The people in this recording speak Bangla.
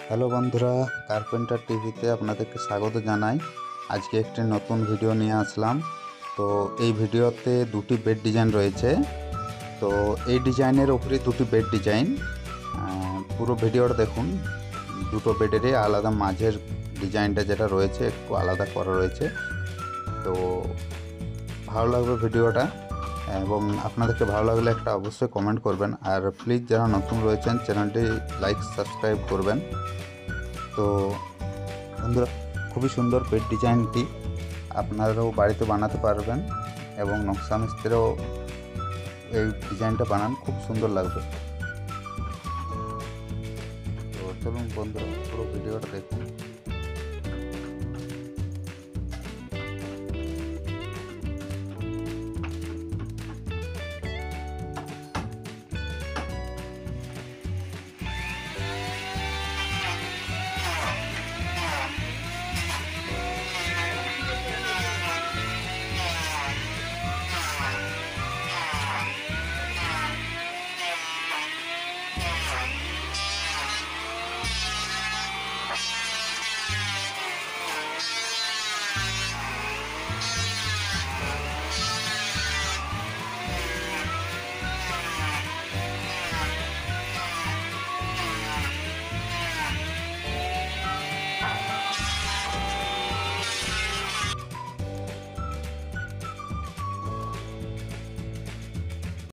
হ্যালো বন্ধুরা, কার্পেন্টার টিভিতে আপনাদেরকে স্বাগত জানাই। আজকে একটি নতুন ভিডিও নিয়ে আসলাম। তো এই ভিডিওতে দুটি বেড ডিজাইন রয়েছে। তো এই ডিজাইনের উপরে দুটি বেড ডিজাইন, পুরো ভিডিওটা দেখুন। দুটো বেডেরই আলাদা মাঝের ডিজাইনটা যেটা রয়েছে একটু আলাদা করা রয়েছে। তো ভালো লাগবে ভিডিওটা, এবং আপনাদেরকে ভালো লাগলে একটা অবশ্যই কমেন্ট করবেন। আর প্লিজ যারা নতুন রয়েছেন চ্যানেলটি লাইক সাবস্ক্রাইব করবেন। তো বন্ধুরা, খুবই সুন্দর বেড ডিজাইনটি আপনারাও বাড়িতে বানাতে পারবেন, এবং নকশা মিস্ত্রিও এই ডিজাইনটা বানান, খুব সুন্দর লাগবে। তো চলুন বন্ধুরা, পুরো ভিডিওটা দেখুন।